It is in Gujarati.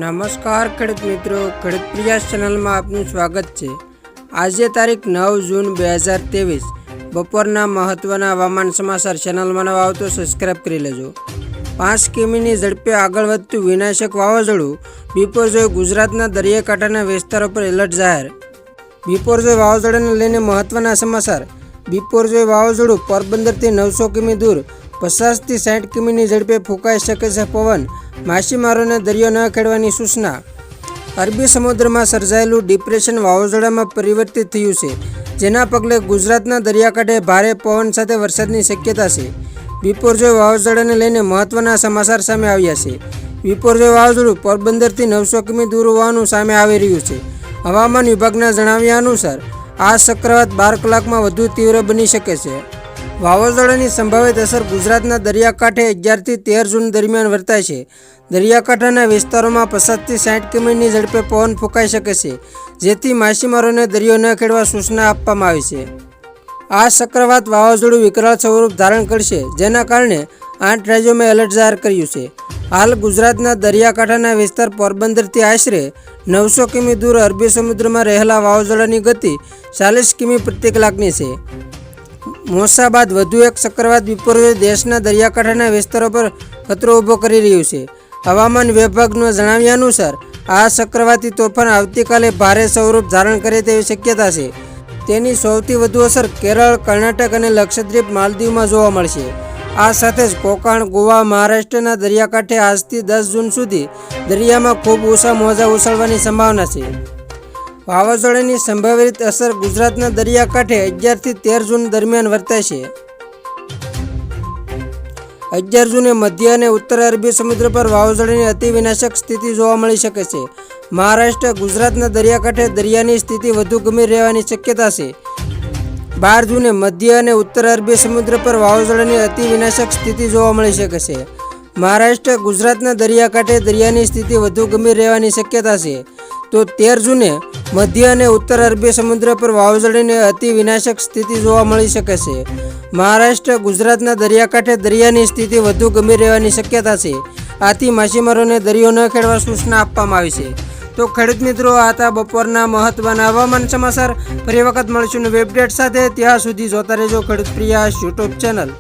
નમસ્કાર ખેડૂત મિત્રો, ખેડૂત પ્રિયા ચેનલમાં આપનું સ્વાગત છે। આજે તારીખ 9 જૂન 2023 બપોરના મહત્વના હવામાન સમાચાર। ચેનલમાં નવા આવો તો સબસ્ક્રાઈબ કરી લેજો। 5 કિમીની ઝડપે આગળ વધતું વિનાશક વાવાઝોડું બિપોરજોય ગુજરાતના દરિયાકાંઠાના વિસ્તારો પર એલર્ટ જાહેર। બિપોરજોય વાવાઝોડાને લઈને મહત્વના સમાચાર। બિપોરજોય વાવાઝોડું પોરબંદરથી 900 કિમી દૂર 50 થી 60 કિમીની ઝડપે ફૂંકાઈ શકે છે પવન। માછીમારોને દરિયો ન ખેડવાની સૂચના। અરબી સમુદ્રમાં સર્જાયેલું ડિપ્રેશન વાવાઝોડામાં પરિવર્તિત થયું છે, જેના પગલે ગુજરાતના દરિયાકાંઠે ભારે પવન સાથે વરસાદની શક્યતા છે। બિપોરજોય વાવાઝોડાને લઈને મહત્વના સમાચાર સામે આવ્યા છે। બિપોરજોય વાવાઝોડું પોરબંદરથી 900 કિમી દૂર હોવાનું સામે આવી રહ્યું છે। હવામાન વિભાગના જણાવ્યા અનુસાર આ ચક્રવાત 12 કલાકમાં વધુ તીવ્ર બની શકે છે। વાવાઝોડાની સંભવિત અસર ગુજરાતના દરિયાકાંઠે 11 થી 13 જૂન દરમિયાન વર્તાય છે। દરિયાકાંઠાના વિસ્તારોમાં 50 થી 60 કિમીની ઝડપે પવન ફૂંકાઈ શકે છે, જેથી માછીમારોને દરિયો ન ખેડવા સૂચના આપવામાં આવી છે। આ ચક્રવાત વાવાઝોડું વિકરાળ સ્વરૂપ ધારણ કરશે, જેના કારણે 8 રાજ્યોમાં એલર્ટ જાહેર કર્યું છે। હાલ ગુજરાતના દરિયાકાંઠાના વિસ્તાર પોરબંદરથી આશરે 900 કિમી દૂર અરબી સમુદ્રમાં રહેલા વાવાઝોડાની ગતિ 40 કિમી પ્રતિ કલાકની છે। મોસા બાદ વધુ એક ચક્રવાત બિપોરજોય દેશના દરિયાકાંઠાના વિસ્તારો પર ખતરો ઊભો કરી રહ્યું છે। હવામાન વિભાગના જણાવ્યા અનુસાર આ ચક્રવાતી તોફાન આવતીકાલે ભારે સ્વરૂપ ધારણ કરે તેવી શક્યતા છે। તેની સૌથી વધુ અસર કેરળ, કર્ણાટક અને લક્ષદ્વીપ, માલદીવમાં જોવા મળશે। આ સાથે જ કોંકણ, ગોવા, મહારાષ્ટ્રના દરિયાકાંઠે આજથી 10 જૂન સુધી દરિયામાં ખૂબ ઓછા મોજા ઉછળવાની સંભાવના છે। વાવાઝોડાની સંભવિત અસર ગુજરાતના દરિયાકાંઠે 11 થી 13 જૂન દરમિયાન વર્તાય છે। 11 જૂને મધ્ય અને ઉત્તર અરબી સમુદ્ર પર વાવાઝોડાની અતિ વિનાશક સ્થિતિ જોવા મળી શકે છે। મહારાષ્ટ્ર, ગુજરાતના દરિયાકાંઠે દરિયાની સ્થિતિ વધુ ગંભીર રહેવાની શક્યતા છે। 12 જૂને મધ્ય અને ઉત્તર અરબી સમુદ્ર પર વાવાઝોડાની અતિ વિનાશક સ્થિતિ જોવા મળી શકે છે। મહારાષ્ટ્ર, ગુજરાતના દરિયાકાંઠે દરિયાની સ્થિતિ વધુ ગંભીર રહેવાની શક્યતા છે। તો 13 જૂને મધ્ય અને ઉત્તર અરબી સમુદ્ર પર વાવાઝોડાની અતિ વિનાશક સ્થિતિ જોવા મળી શકે છે। મહારાષ્ટ્ર, ગુજરાતના દરિયાકાંઠે દરિયાની સ્થિતિ વધુ ગંભીર રહેવાની શક્યતા છે। આથી માછીમારોને દરિયો ન ખેડવા સૂચના આપવામાં આવી છે। તો ખેડૂત મિત્રો, આ હતા બપોરના મહત્વના હવામાન સમાચાર। ફરી વખત મળીશું નવી અપડેટ સાથે। ત્યાં સુધી જોતા રહેજો ખેડૂત પ્રિયા યુટ્યુબ ચેનલ।